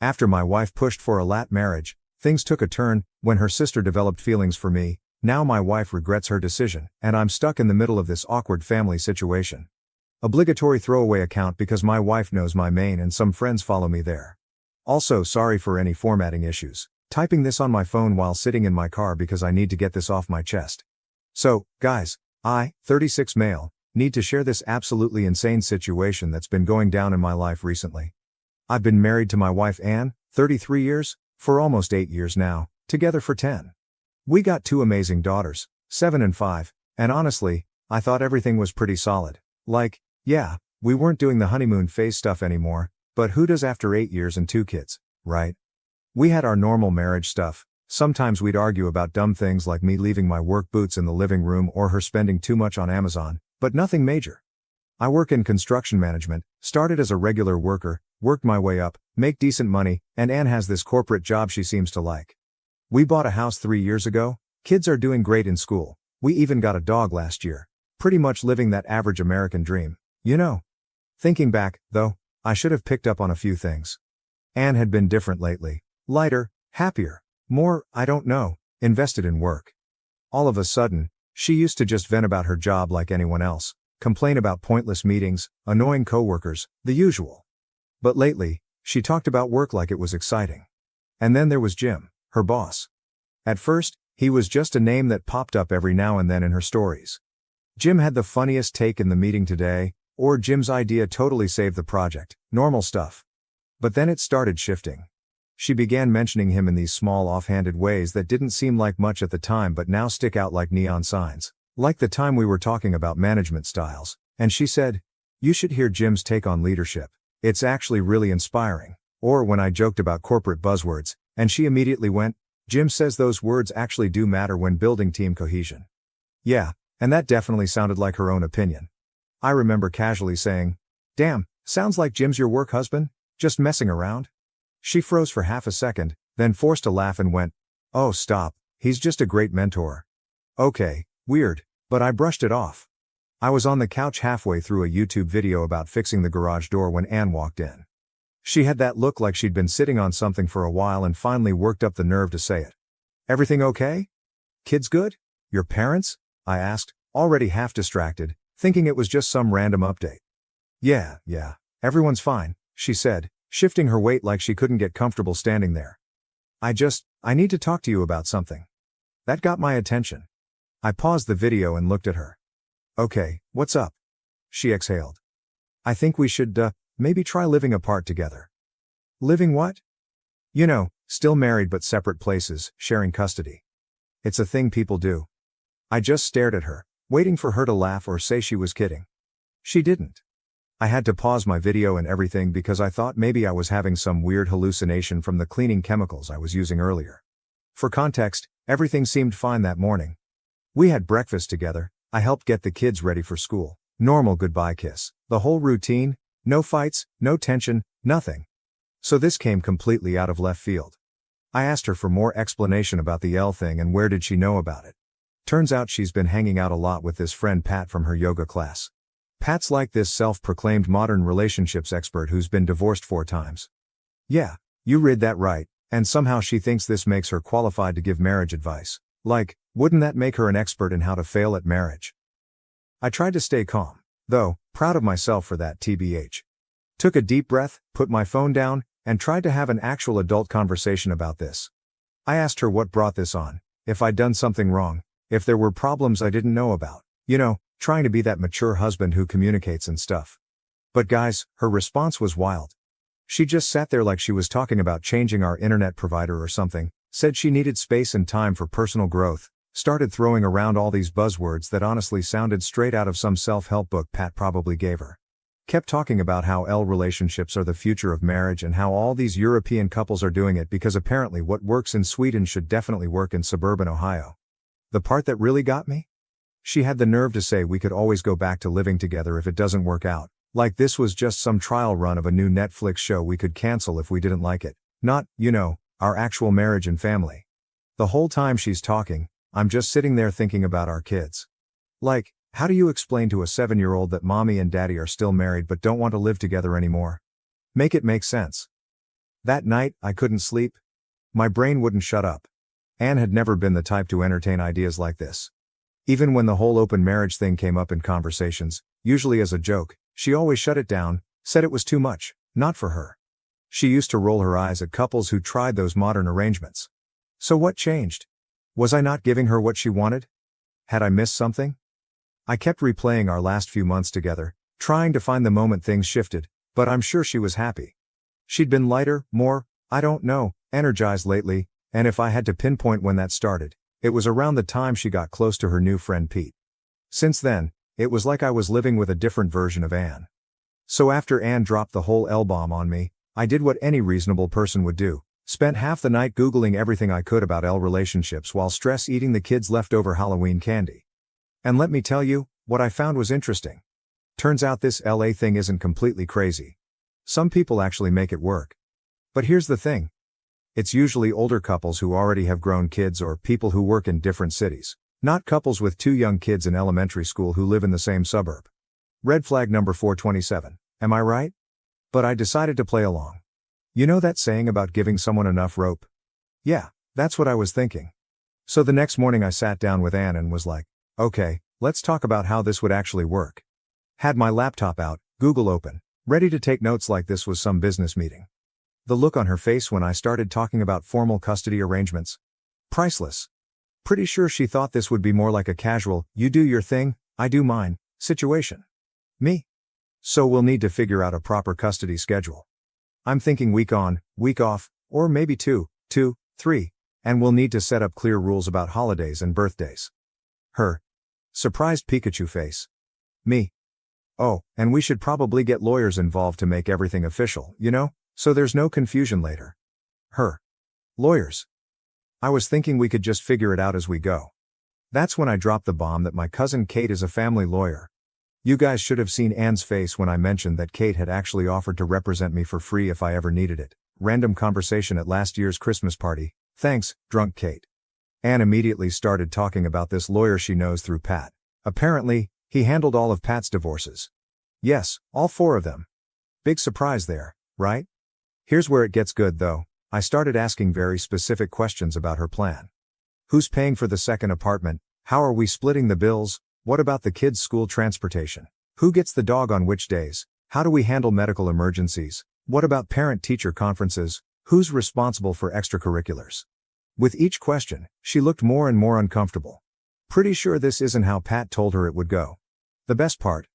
After my wife pushed for a LAT marriage, things took a turn when her sister developed feelings for me. Now my wife regrets her decision, and I'm stuck in the middle of this awkward family situation. Obligatory throwaway account because my wife knows my main and some friends follow me there. Also, sorry for any formatting issues. Typing this on my phone while sitting in my car because I need to get this off my chest. So, guys, I, 36 male, need to share this absolutely insane situation that's been going down in my life recently. I've been married to my wife Anne, 33 years, for almost 8 years now, together for 10. We got 2 amazing daughters, 7 and 5, and honestly, I thought everything was pretty solid. Like, yeah, we weren't doing the honeymoon phase stuff anymore, but who does after 8 years and 2 kids, right? We had our normal marriage stuff. Sometimes we'd argue about dumb things like me leaving my work boots in the living room or her spending too much on Amazon, but nothing major. I work in construction management, started as a regular worker, worked my way up, make decent money, and Anne has this corporate job she seems to like. We bought a house 3 years ago, kids are doing great in school, we even got a dog last year. Pretty much living that average American dream, you know. Thinking back, though, I should have picked up on a few things. Anne had been different lately. Lighter, happier, more, I don't know, invested in work. All of a sudden, she used to just vent about her job like anyone else, complain about pointless meetings, annoying coworkers, the usual. But lately, she talked about work like it was exciting. And then there was Jim, her boss. At first, he was just a name that popped up every now and then in her stories. Jim had the funniest take in the meeting today, or Jim's idea totally saved the project, normal stuff. But then it started shifting. She began mentioning him in these small offhanded ways that didn't seem like much at the time but now stick out like neon signs. Like the time we were talking about management styles, and she said, "You should hear Jim's take on leadership. It's actually really inspiring." Or when I joked about corporate buzzwords, and she immediately went, "Jim says those words actually do matter when building team cohesion." Yeah, and that definitely sounded like her own opinion. I remember casually saying, "Damn, sounds like Jim's your work husband, just messing around?" She froze for half a second, then forced a laugh and went, "Oh stop, he's just a great mentor." Okay, weird, but I brushed it off. I was on the couch halfway through a YouTube video about fixing the garage door when Anne walked in. She had that look like she'd been sitting on something for a while and finally worked up the nerve to say it. "Everything okay? Kids good? Your parents?" I asked, already half distracted, thinking it was just some random update. Yeah, everyone's fine," she said, shifting her weight like she couldn't get comfortable standing there. I need to talk to you about something." That got my attention. I paused the video and looked at her. "Okay, what's up?" She exhaled. "I think we should, maybe try living apart together." "Living what?" "You know, still married but separate places, sharing custody. It's a thing people do." I just stared at her, waiting for her to laugh or say she was kidding. She didn't. I had to pause my video and everything because I thought maybe I was having some weird hallucination from the cleaning chemicals I was using earlier. For context, everything seemed fine that morning. We had breakfast together, I helped get the kids ready for school, normal goodbye kiss, the whole routine, no fights, no tension, nothing. So this came completely out of left field. I asked her for more explanation about the L thing and where did she know about it. Turns out she's been hanging out a lot with this friend Pat from her yoga class. Pat's like this self-proclaimed modern relationships expert who's been divorced 4 times. Yeah, you read that right, and somehow she thinks this makes her qualified to give marriage advice. Like, wouldn't that make her an expert in how to fail at marriage? I tried to stay calm, though, proud of myself for that TBH. Took a deep breath, put my phone down, and tried to have an actual adult conversation about this. I asked her what brought this on, if I'd done something wrong, if there were problems I didn't know about, you know, trying to be that mature husband who communicates and stuff. But guys, her response was wild. She just sat there like she was talking about changing our internet provider or something, said she needed space and time for personal growth, started throwing around all these buzzwords that honestly sounded straight out of some self-help book Pat probably gave her. Kept talking about how L relationships are the future of marriage and how all these European couples are doing it because apparently what works in Sweden should definitely work in suburban Ohio. The part that really got me? She had the nerve to say we could always go back to living together if it doesn't work out, like this was just some trial run of a new Netflix show we could cancel if we didn't like it, not, you know, our actual marriage and family. The whole time she's talking, I'm just sitting there thinking about our kids. Like, how do you explain to a 7-year-old that mommy and daddy are still married but don't want to live together anymore? Make it make sense. That night, I couldn't sleep. My brain wouldn't shut up. Anne had never been the type to entertain ideas like this. Even when the whole open marriage thing came up in conversations, usually as a joke, she always shut it down, said it was too much, not for her. She used to roll her eyes at couples who tried those modern arrangements. So what changed? Was I not giving her what she wanted? Had I missed something? I kept replaying our last few months together, trying to find the moment things shifted, but I'm sure she was happy. She'd been lighter, more, I don't know, energized lately, and if I had to pinpoint when that started, it was around the time she got close to her new friend Pete. Since then, it was like I was living with a different version of Anne. So after Anne dropped the whole L-bomb on me, I did what any reasonable person would do, spent half the night Googling everything I could about L relationships while stress eating the kids' leftover Halloween candy. And let me tell you, what I found was interesting. Turns out this LA thing isn't completely crazy. Some people actually make it work. But here's the thing. It's usually older couples who already have grown kids or people who work in different cities, not couples with 2 young kids in elementary school who live in the same suburb. Red flag number 427, am I right? But I decided to play along. You know that saying about giving someone enough rope? Yeah, that's what I was thinking. So the next morning I sat down with Anne and was like, okay, let's talk about how this would actually work. Had my laptop out, Google open, ready to take notes like this was some business meeting. The look on her face when I started talking about formal custody arrangements. Priceless. Pretty sure she thought this would be more like a casual, you do your thing, I do mine, situation. Me? So we'll need to figure out a proper custody schedule. I'm thinking week on, week off, or maybe 2, 3, and we'll need to set up clear rules about holidays and birthdays. Her. Surprised Pikachu face. Me. Oh, and we should probably get lawyers involved to make everything official, you know? So there's no confusion later. Her. Lawyers. I was thinking we could just figure it out as we go. That's when I dropped the bomb that my cousin Kate is a family lawyer. You guys should have seen Anne's face when I mentioned that Kate had actually offered to represent me for free if I ever needed it. Random conversation at last year's Christmas party. Thanks, drunk Kate. Anne immediately started talking about this lawyer she knows through Pat. Apparently, he handled all of Pat's divorces. Yes, all 4 of them. Big surprise there, right? Here's where it gets good though. I started asking very specific questions about her plan. Who's paying for the second apartment? How are we splitting the bills? What about the kids' school transportation? Who gets the dog on which days? How do we handle medical emergencies? What about parent-teacher conferences? Who's responsible for extracurriculars? With each question, she looked more and more uncomfortable. Pretty sure this isn't how Pat told her it would go. The best part?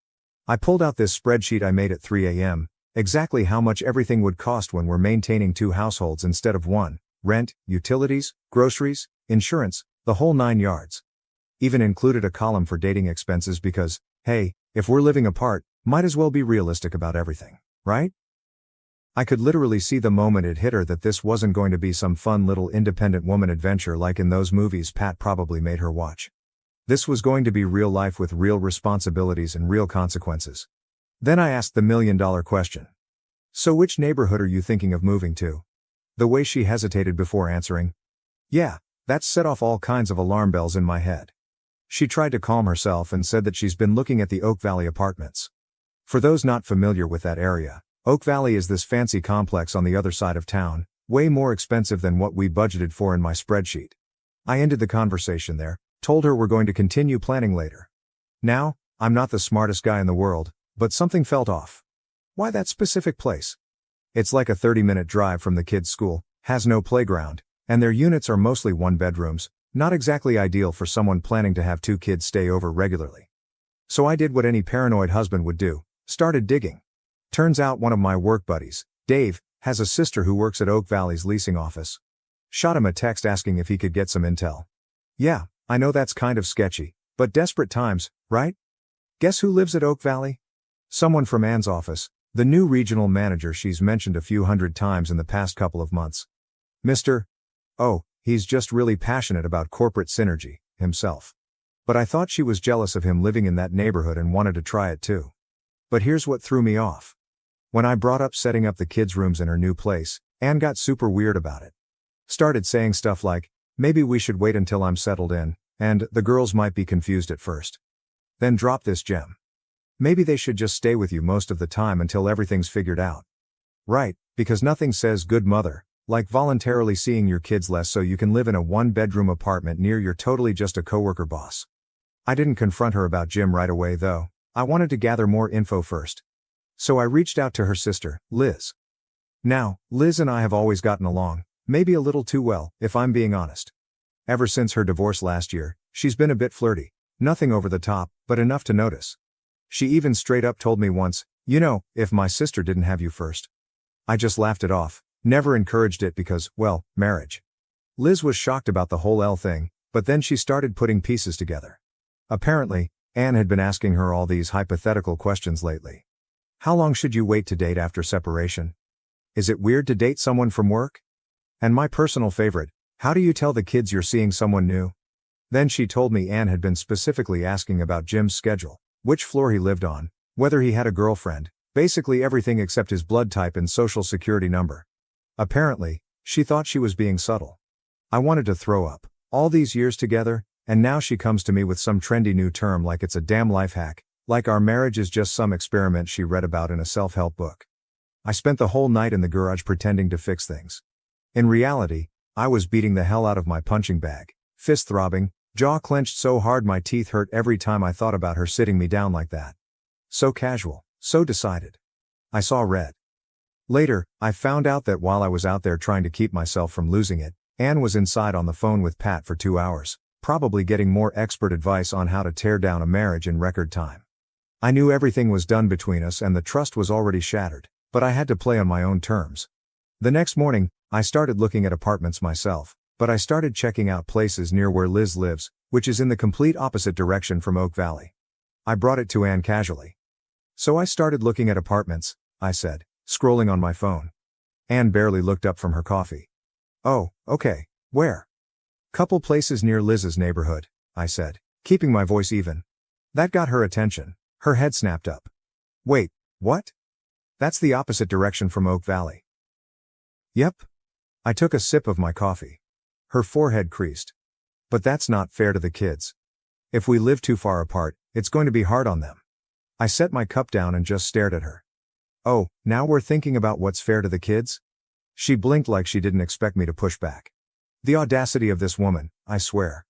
I pulled out this spreadsheet I made at 3 a.m., exactly how much everything would cost when we're maintaining 2 households instead of 1, rent, utilities, groceries, insurance, the whole 9 yards. Even included a column for dating expenses because, hey, if we're living apart, might as well be realistic about everything, right? I could literally see the moment it hit her that this wasn't going to be some fun little independent woman adventure like in those movies Pat probably made her watch. This was going to be real life with real responsibilities and real consequences. Then I asked the million-dollar question. So which neighborhood are you thinking of moving to? The way she hesitated before answering. Yeah, that set off all kinds of alarm bells in my head. She tried to calm herself and said that she's been looking at the Oak Valley apartments. For those not familiar with that area, Oak Valley is this fancy complex on the other side of town, way more expensive than what we budgeted for in my spreadsheet. I ended the conversation there, told her we're going to continue planning later. Now, I'm not the smartest guy in the world, but something felt off. Why that specific place? It's like a 30-minute drive from the kids' school, has no playground, and their units are mostly 1-bedrooms, not exactly ideal for someone planning to have 2 kids stay over regularly. So I did what any paranoid husband would do, started digging. Turns out one of my work buddies, Dave, has a sister who works at Oak Valley's leasing office. Shot him a text asking if he could get some intel. Yeah, I know that's kind of sketchy, but desperate times, right? Guess who lives at Oak Valley? Someone from Anne's office, the new regional manager she's mentioned a few hundred times in the past couple of months. Mr. Oh, he's just really passionate about corporate synergy, himself. But I thought she was jealous of him living in that neighborhood and wanted to try it too. But here's what threw me off. When I brought up setting up the kids' rooms in her new place, Anne got super weird about it. Started saying stuff like, maybe we should wait until I'm settled in, and the girls might be confused at first. Then dropped this gem. Maybe they should just stay with you most of the time until everything's figured out. Right, because nothing says good mother like voluntarily seeing your kids less so you can live in a one-bedroom apartment near your totally just a coworker boss. I didn't confront her about Jim right away though. I wanted to gather more info first. So I reached out to her sister, Liz. Now, Liz and I have always gotten along, maybe a little too well, if I'm being honest. Ever since her divorce last year, she's been a bit flirty. Nothing over the top, but enough to notice. She even straight up told me once, "You know, if my sister didn't have you first." I just laughed it off, never encouraged it because, well, marriage. Liz was shocked about the whole L thing, but then she started putting pieces together. Apparently, Anne had been asking her all these hypothetical questions lately. How long should you wait to date after separation? Is it weird to date someone from work? And my personal favorite, how do you tell the kids you're seeing someone new? Then she told me Anne had been specifically asking about Jim's schedule, which floor he lived on, whether he had a girlfriend, basically everything except his blood type and social security number. Apparently, she thought she was being subtle. I wanted to throw up. All these years together, and now she comes to me with some trendy new term like it's a damn life hack, like our marriage is just some experiment she read about in a self-help book. I spent the whole night in the garage pretending to fix things. In reality, I was beating the hell out of my punching bag, fist throbbing, jaw clenched so hard my teeth hurt every time I thought about her sitting me down like that. So casual, so decided. I saw red. Later, I found out that while I was out there trying to keep myself from losing it, Anne was inside on the phone with Pat for 2 hours, probably getting more expert advice on how to tear down a marriage in record time. I knew everything was done between us and the trust was already shattered, but I had to play on my own terms. The next morning, I started looking at apartments myself, but I started checking out places near where Liz lives, which is in the complete opposite direction from Oak Valley. I brought it to Anne casually. So I started looking at apartments, I said, scrolling on my phone. Anne barely looked up from her coffee. Oh, okay, where? Couple places near Liz's neighborhood, I said, keeping my voice even. That got her attention. Her head snapped up. Wait, what? That's the opposite direction from Oak Valley. Yep. I took a sip of my coffee. Her forehead creased. But that's not fair to the kids. If we live too far apart, it's going to be hard on them. I set my cup down and just stared at her. Oh, now we're thinking about what's fair to the kids? She blinked like she didn't expect me to push back. The audacity of this woman, I swear.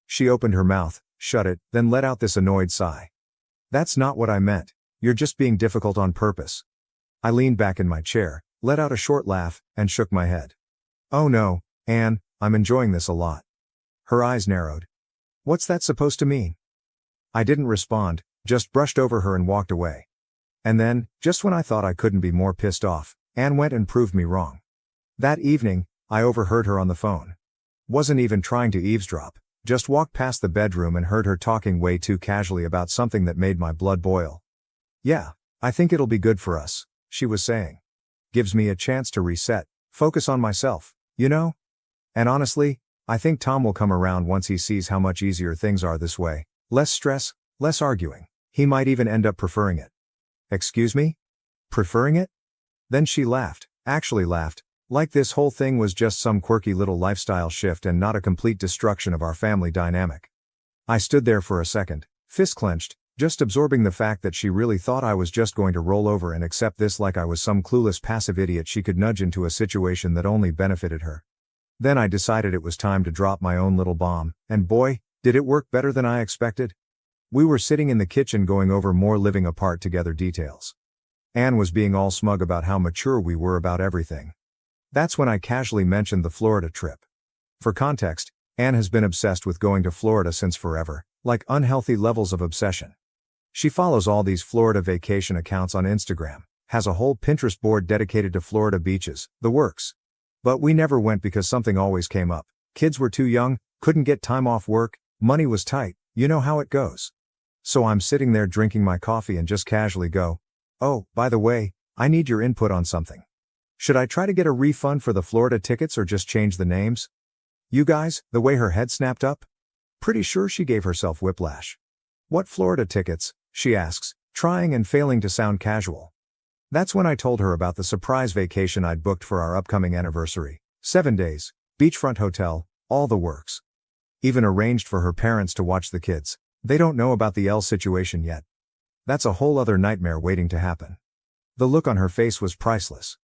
She opened her mouth, shut it, then let out this annoyed sigh. That's not what I meant. You're just being difficult on purpose. I leaned back in my chair, let out a short laugh, and shook my head. Oh no, Anne, I'm enjoying this a lot. Her eyes narrowed. What's that supposed to mean? I didn't respond, just brushed over her and walked away. And then, just when I thought I couldn't be more pissed off, Anne went and proved me wrong. That evening, I overheard her on the phone. Wasn't even trying to eavesdrop, just walked past the bedroom and heard her talking way too casually about something that made my blood boil. Yeah, I think it'll be good for us, she was saying. Gives me a chance to reset, focus on myself, you know? And honestly, I think Tom will come around once he sees how much easier things are this way. Less stress, less arguing. He might even end up preferring it. Excuse me? Preferring it? Then she laughed, actually laughed, like this whole thing was just some quirky little lifestyle shift and not a complete destruction of our family dynamic. I stood there for a second, fist clenched, just absorbing the fact that she really thought I was just going to roll over and accept this like I was some clueless passive idiot she could nudge into a situation that only benefited her. Then I decided it was time to drop my own little bomb, and boy, did it work better than I expected. We were sitting in the kitchen going over more living apart together details. Anne was being all smug about how mature we were about everything. That's when I casually mentioned the Florida trip. For context, Anne has been obsessed with going to Florida since forever, like unhealthy levels of obsession. She follows all these Florida vacation accounts on Instagram, has a whole Pinterest board dedicated to Florida beaches, the works. But we never went because something always came up. Kids were too young, couldn't get time off work, money was tight, you know how it goes. So I'm sitting there drinking my coffee and just casually go, oh, by the way, I need your input on something. Should I try to get a refund for the Florida tickets or just change the names? You guys, the way her head snapped up? Pretty sure she gave herself whiplash. What Florida tickets? She asks, trying and failing to sound casual. That's when I told her about the surprise vacation I'd booked for our upcoming anniversary. 7 days, beachfront hotel, all the works. Even arranged for her parents to watch the kids. They don't know about the L situation yet. That's a whole other nightmare waiting to happen. The look on her face was priceless.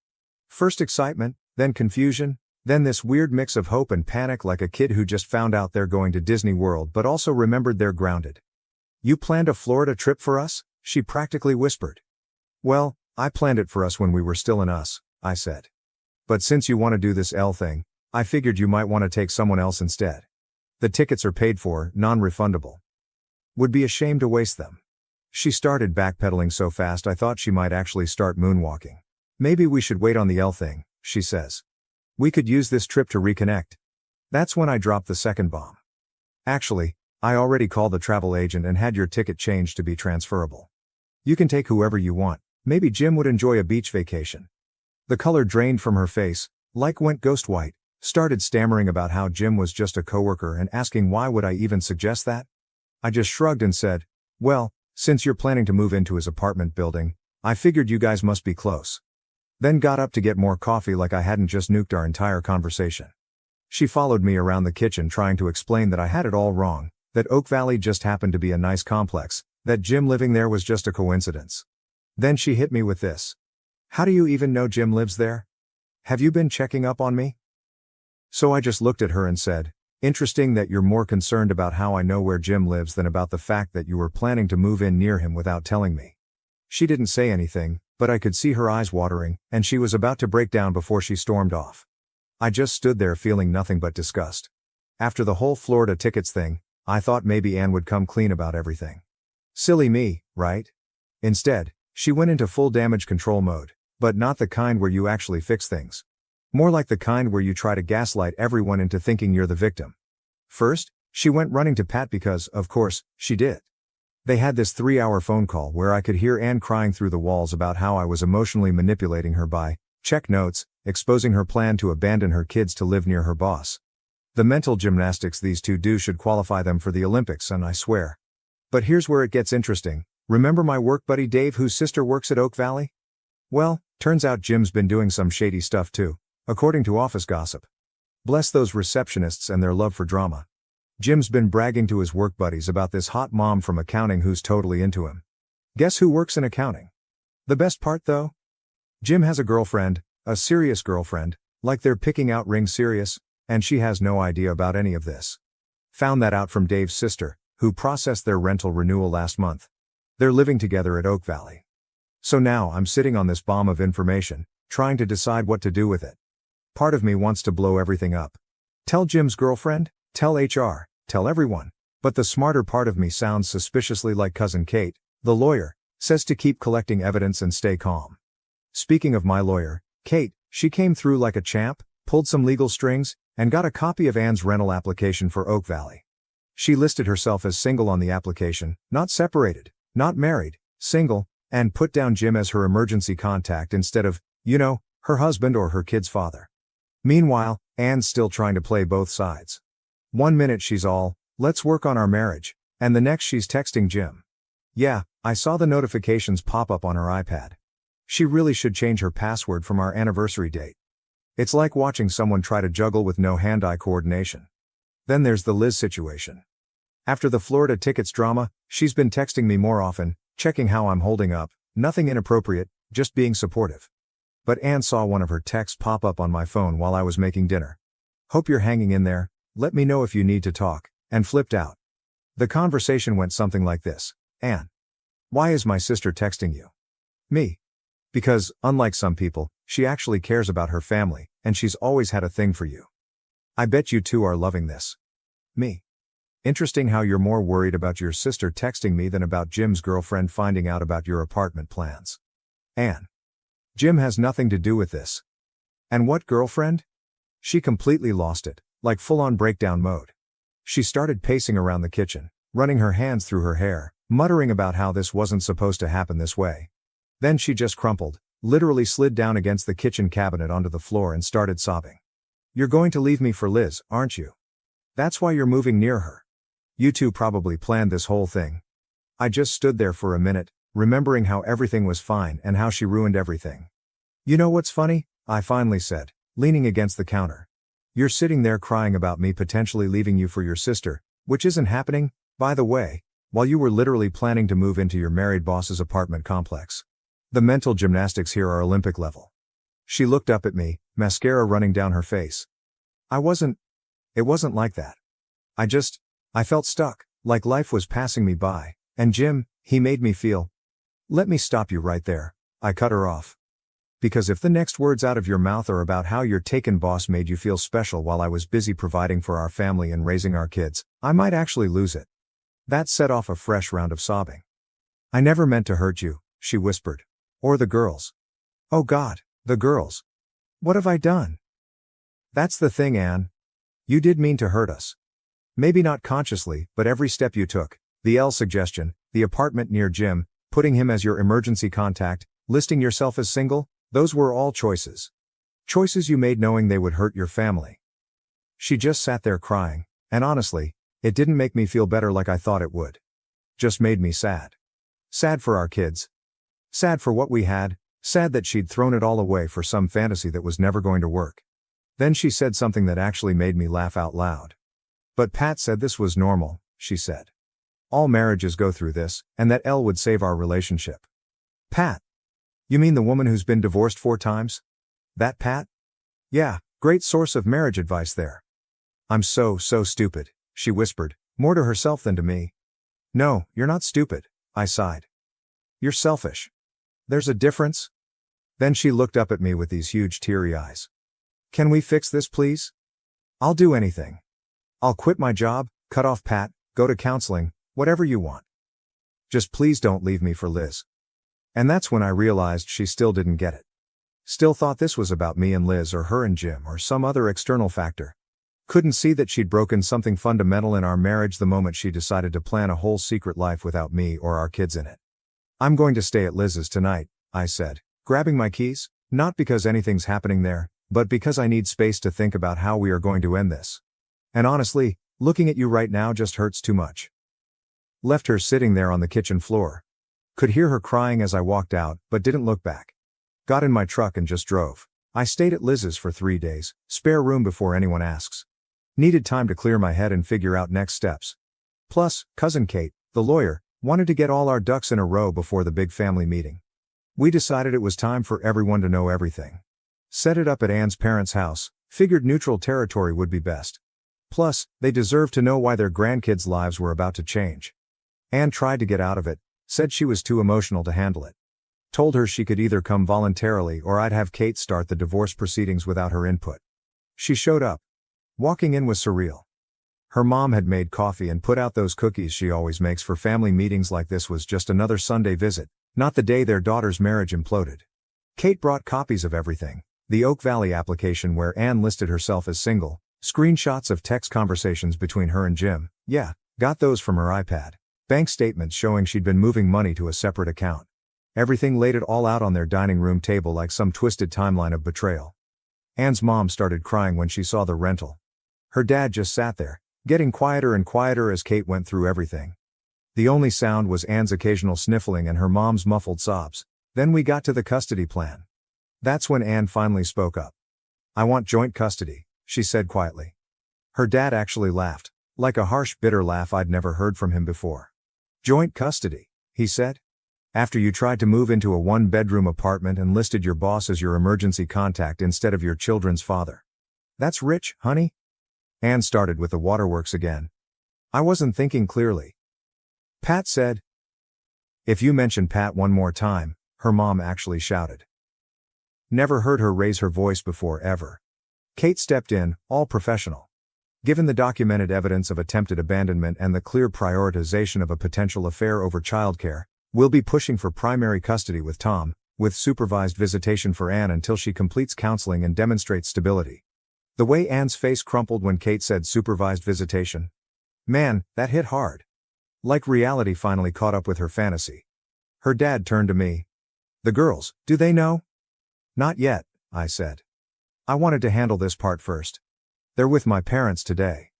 First excitement, then confusion, then this weird mix of hope and panic like a kid who just found out they're going to Disney World but also remembered they're grounded. "You planned a Florida trip for us?" she practically whispered. "Well, I planned it for us when we were still in us," I said. "But since you want to do this L thing, I figured you might want to take someone else instead. The tickets are paid for, non-refundable. Would be a shame to waste them." She started backpedaling so fast I thought she might actually start moonwalking. "Maybe we should wait on the L thing," she says. "We could use this trip to reconnect." That's when I dropped the second bomb. "Actually, I already called the travel agent and had your ticket changed to be transferable. You can take whoever you want, maybe Jim would enjoy a beach vacation." The color drained from her face, like went ghost white, started stammering about how Jim was just a coworker and asking why would I even suggest that? I just shrugged and said, "Well, since you're planning to move into his apartment building, I figured you guys must be close." Then got up to get more coffee like I hadn't just nuked our entire conversation. She followed me around the kitchen trying to explain that I had it all wrong, that Oak Valley just happened to be a nice complex, that Jim living there was just a coincidence. Then she hit me with this. "How do you even know Jim lives there? Have you been checking up on me?" So I just looked at her and said, "Interesting that you're more concerned about how I know where Jim lives than about the fact that you were planning to move in near him without telling me." She didn't say anything, but I could see her eyes watering, and she was about to break down before she stormed off. I just stood there feeling nothing but disgust. After the whole Florida tickets thing, I thought maybe Anne would come clean about everything. Silly me, right? Instead, she went into full damage control mode, but not the kind where you actually fix things. More like the kind where you try to gaslight everyone into thinking you're the victim. First, she went running to Pat because, of course, she did. They had this 3-hour phone call where I could hear Anne crying through the walls about how I was emotionally manipulating her by, check notes, exposing her plan to abandon her kids to live near her boss. The mental gymnastics these two do should qualify them for the Olympics, and I swear. But here's where it gets interesting. Remember my work buddy Dave whose sister works at Oak Valley? Well, turns out Jim's been doing some shady stuff too, according to office gossip. Bless those receptionists and their love for drama. Jim's been bragging to his work buddies about this hot mom from accounting who's totally into him. Guess who works in accounting? The best part though? Jim has a girlfriend, a serious girlfriend, like they're picking out ring serious, and she has no idea about any of this. Found that out from Dave's sister, who processed their rental renewal last month. They're living together at Oak Valley. So now I'm sitting on this bomb of information, trying to decide what to do with it. Part of me wants to blow everything up. Tell Jim's girlfriend, tell HR, tell everyone. But the smarter part of me sounds suspiciously like Cousin Kate, the lawyer, says to keep collecting evidence and stay calm. Speaking of my lawyer, Kate, she came through like a champ, pulled some legal strings, and got a copy of Anne's rental application for Oak Valley. She listed herself as single on the application, not separated, not married, single, and put down Jim as her emergency contact instead of, her husband or her kid's father. Meanwhile, Anne's still trying to play both sides. One minute she's all, "Let's work on our marriage," and the next she's texting Jim. Yeah, I saw the notifications pop up on her iPad. She really should change her password from our anniversary date. It's like watching someone try to juggle with no hand-eye coordination. Then there's the Liz situation. After the Florida tickets drama, she's been texting me more often, checking how I'm holding up, nothing inappropriate, just being supportive. But Anne saw one of her texts pop up on my phone while I was making dinner. "Hope you're hanging in there, let me know if you need to talk," and flipped out. The conversation went something like this. "Anne, why is my sister texting you?" "Me. Because, unlike some people, she actually cares about her family, and she's always had a thing for you. I bet you two are loving this." "Me. Interesting how you're more worried about your sister texting me than about Jim's girlfriend finding out about your apartment plans." "Anne. Jim has nothing to do with this." "And what girlfriend?" She completely lost it, like full-on breakdown mode. She started pacing around the kitchen, running her hands through her hair, muttering about how this wasn't supposed to happen this way. Then she just crumpled, literally slid down against the kitchen cabinet onto the floor and started sobbing. "You're going to leave me for Liz, aren't you? That's why you're moving near her. You two probably planned this whole thing." I just stood there for a minute, remembering how everything was fine and how she ruined everything. "You know what's funny?" I finally said, leaning against the counter. "You're sitting there crying about me potentially leaving you for your sister, which isn't happening, by the way, while you were literally planning to move into your married boss's apartment complex. The mental gymnastics here are Olympic level." She looked up at me, mascara running down her face. It wasn't like that. I felt stuck, like life was passing me by, and Jim, he made me feel. Let me stop you right there, I cut her off. Because if the next words out of your mouth are about how your taken boss made you feel special while I was busy providing for our family and raising our kids, I might actually lose it. That set off a fresh round of sobbing. I never meant to hurt you, she whispered. Or the girls. Oh God, the girls. What have I done? That's the thing, Anne. You did mean to hurt us. Maybe not consciously, but every step you took, the L suggestion, the apartment near Jim, putting him as your emergency contact, listing yourself as single, those were all choices. Choices you made knowing they would hurt your family. She just sat there crying, and honestly, it didn't make me feel better like I thought it would. Just made me sad. Sad for our kids. Sad for what we had, sad that she'd thrown it all away for some fantasy that was never going to work. Then she said something that actually made me laugh out loud. But Pat said this was normal, she said. All marriages go through this, and that L would save our relationship. Pat? You mean the woman who's been divorced 4 times? That Pat? Yeah, great source of marriage advice there. I'm so stupid, she whispered, more to herself than to me. No, you're not stupid, I sighed. You're selfish. There's a difference? Then she looked up at me with these huge teary eyes. Can we fix this, please? I'll do anything. I'll quit my job, cut off Pat, go to counseling, whatever you want. Just please don't leave me for Liz. And that's when I realized she still didn't get it. Still thought this was about me and Liz or her and Jim or some other external factor. Couldn't see that she'd broken something fundamental in our marriage the moment she decided to plan a whole secret life without me or our kids in it. I'm going to stay at Liz's tonight, I said, grabbing my keys, not because anything's happening there, but because I need space to think about how we are going to end this. And honestly, looking at you right now just hurts too much. Left her sitting there on the kitchen floor. Could hear her crying as I walked out, but didn't look back. Got in my truck and just drove. I stayed at Liz's for 3 days, spare room before anyone asks. Needed time to clear my head and figure out next steps. Plus, cousin Kate, the lawyer, wanted to get all our ducks in a row before the big family meeting. We decided it was time for everyone to know everything. Set it up at Anne's parents' house, figured neutral territory would be best. Plus, they deserved to know why their grandkids' lives were about to change. Anne tried to get out of it, said she was too emotional to handle it. Told her she could either come voluntarily or I'd have Kate start the divorce proceedings without her input. She showed up. Walking in was surreal. Her mom had made coffee and put out those cookies she always makes for family meetings like this was just another Sunday visit, not the day their daughter's marriage imploded. Kate brought copies of everything, the Oak Valley application where Anne listed herself as single, screenshots of text conversations between her and Jim, yeah, got those from her iPad, bank statements showing she'd been moving money to a separate account. Everything laid it all out on their dining room table like some twisted timeline of betrayal. Anne's mom started crying when she saw the rental. Her dad just sat there, getting quieter and quieter as Kate went through everything. The only sound was Anne's occasional sniffling and her mom's muffled sobs. Then we got to the custody plan. That's when Anne finally spoke up. I want joint custody, she said quietly. Her dad actually laughed, like a harsh, bitter laugh I'd never heard from him before. Joint custody, he said. After you tried to move into a 1-bedroom apartment and listed your boss as your emergency contact instead of your children's father. That's rich, honey? Anne started with the waterworks again. I wasn't thinking clearly. Pat said. If you mention Pat one more time, her mom actually shouted. Never heard her raise her voice before ever. Kate stepped in, all professional. Given the documented evidence of attempted abandonment and the clear prioritization of a potential affair over childcare, we'll be pushing for primary custody with Tom, with supervised visitation for Anne until she completes counseling and demonstrates stability. The way Anne's face crumpled when Kate said supervised visitation. Man, that hit hard. Like reality finally caught up with her fantasy. Her dad turned to me. The girls, do they know? Not yet, I said. I wanted to handle this part first. They're with my parents today.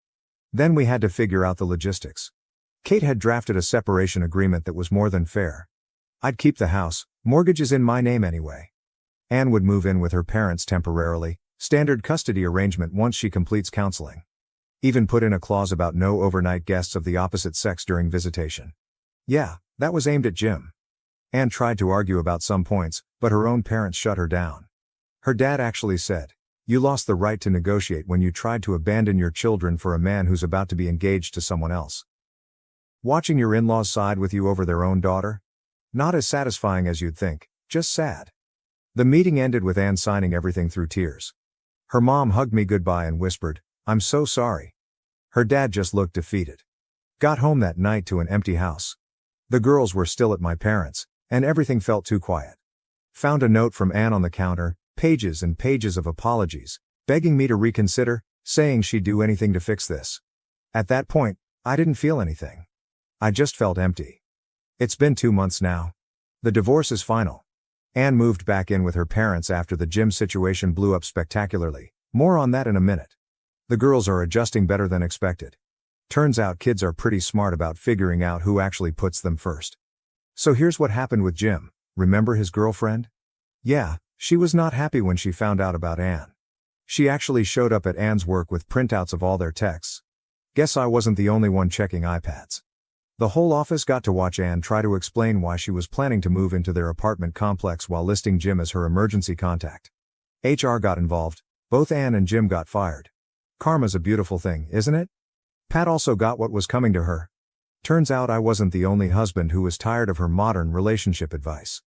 Then we had to figure out the logistics. Kate had drafted a separation agreement that was more than fair. I'd keep the house, mortgage is in my name anyway. Anne would move in with her parents temporarily, standard custody arrangement once she completes counseling. Even put in a clause about no overnight guests of the opposite sex during visitation. Yeah, that was aimed at Jim. Anne tried to argue about some points, but her own parents shut her down. Her dad actually said, "You lost the right to negotiate when you tried to abandon your children for a man who's about to be engaged to someone else." Watching your in-laws side with you over their own daughter? Not as satisfying as you'd think, just sad. The meeting ended with Ann signing everything through tears. Her mom hugged me goodbye and whispered, "I'm so sorry." Her dad just looked defeated. Got home that night to an empty house. The girls were still at my parents', and everything felt too quiet. Found a note from Ann on the counter, pages and pages of apologies, begging me to reconsider, saying she'd do anything to fix this. At that point, I didn't feel anything. I just felt empty. It's been 2 months now. The divorce is final. Ann moved back in with her parents after the gym situation blew up spectacularly. More on that in a minute. The girls are adjusting better than expected. Turns out kids are pretty smart about figuring out who actually puts them first. So here's what happened with Jim. Remember his girlfriend? Yeah, she was not happy when she found out about Ann. She actually showed up at Ann's work with printouts of all their texts. Guess I wasn't the only one checking iPads. The whole office got to watch Ann try to explain why she was planning to move into their apartment complex while listing Jim as her emergency contact. HR got involved. Both Ann and Jim got fired. Karma's a beautiful thing, isn't it? Pat also got what was coming to her. Turns out I wasn't the only husband who was tired of her modern relationship advice.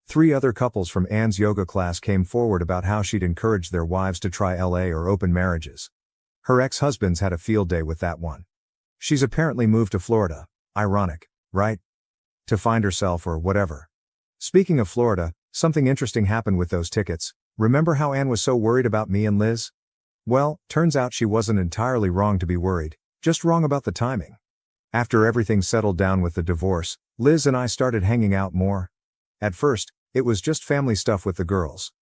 3 other couples from Ann's yoga class came forward about how she'd encouraged their wives to try LA or open marriages. Her ex-husbands had a field day with that one. She's apparently moved to Florida. Ironic, right? To find herself or whatever. Speaking of Florida, something interesting happened with those tickets. Remember how Ann was so worried about me and Liz? Well, turns out she wasn't entirely wrong to be worried, just wrong about the timing. After everything settled down with the divorce, Liz and I started hanging out more. At first, it was just family stuff with the girls.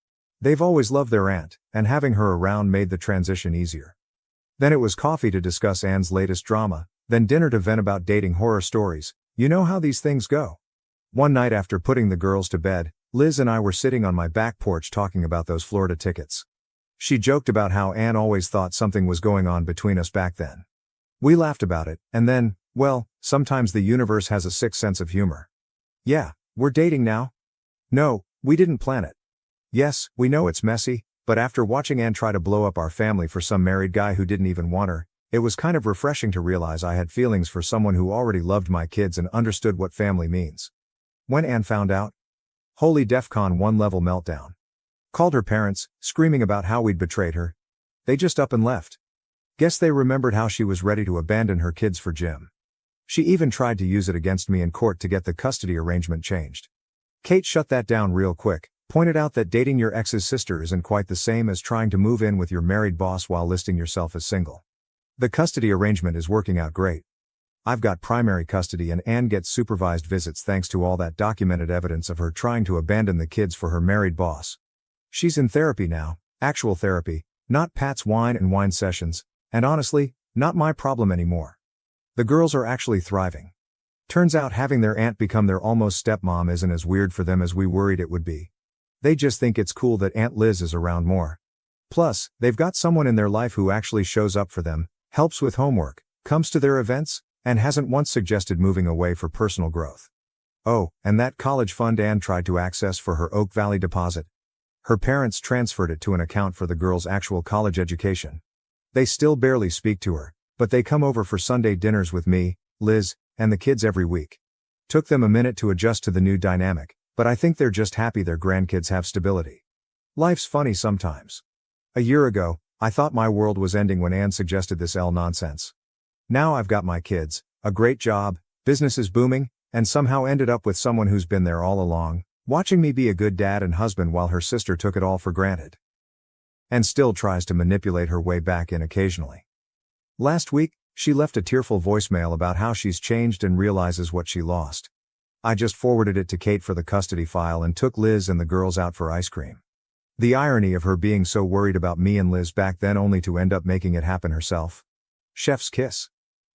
They've always loved their aunt, and having her around made the transition easier. Then it was coffee to discuss Ann's latest drama, then dinner to vent about dating horror stories. You know how these things go. One night after putting the girls to bed, Liz and I were sitting on my back porch talking about those Florida tickets. She joked about how Ann always thought something was going on between us back then. We laughed about it, and then, well, sometimes the universe has a sick sense of humor. Yeah, we're dating now. No, we didn't plan it. Yes, we know it's messy, but after watching Ann try to blow up our family for some married guy who didn't even want her, it was kind of refreshing to realize I had feelings for someone who already loved my kids and understood what family means. When Ann found out, holy DEFCON 1 level meltdown. Called her parents, screaming about how we'd betrayed her. They just up and left. Guess they remembered how she was ready to abandon her kids for Jim. She even tried to use it against me in court to get the custody arrangement changed. Kate shut that down real quick, pointed out that dating your ex's sister isn't quite the same as trying to move in with your married boss while listing yourself as single. The custody arrangement is working out great. I've got primary custody and Ann gets supervised visits thanks to all that documented evidence of her trying to abandon the kids for her married boss. She's in therapy now, actual therapy, not Pat's wine and wine sessions, and honestly, not my problem anymore. The girls are actually thriving. Turns out having their aunt become their almost stepmom isn't as weird for them as we worried it would be. They just think it's cool that Aunt Liz is around more. Plus, they've got someone in their life who actually shows up for them, helps with homework, comes to their events, and hasn't once suggested moving away for personal growth. Oh, and that college fund Ann tried to access for her Oak Valley deposit. Her parents transferred it to an account for the girls' actual college education. They still barely speak to her, but they come over for Sunday dinners with me, Liz, and the kids every week. Took them a minute to adjust to the new dynamic, but I think they're just happy their grandkids have stability. Life's funny sometimes. A year ago, I thought my world was ending when Ann suggested this nonsense. Now I've got my kids, a great job, business is booming, and somehow ended up with someone who's been there all along, watching me be a good dad and husband while her sister took it all for granted. And still tries to manipulate her way back in occasionally. Last week, she left a tearful voicemail about how she's changed and realizes what she lost. I just forwarded it to Kate for the custody file and took Liz and the girls out for ice cream. The irony of her being so worried about me and Liz back then only to end up making it happen herself. Chef's kiss.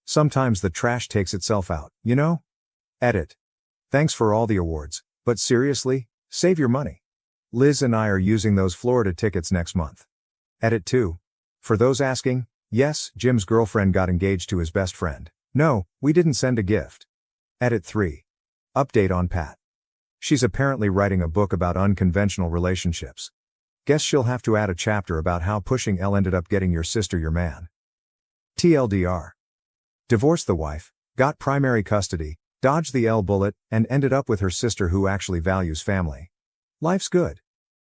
Sometimes the trash takes itself out, you know? Edit. Thanks for all the awards, but seriously, save your money. Liz and I are using those Florida tickets next month. Edit 2. For those asking, yes, Jim's girlfriend got engaged to his best friend. No, we didn't send a gift. Edit 3. Update on Pat. She's apparently writing a book about unconventional relationships. Guess she'll have to add a chapter about how pushing L ended up getting your sister your man. TLDR. Divorced the wife, got primary custody, dodged the L bullet, and ended up with her sister who actually values family. Life's good.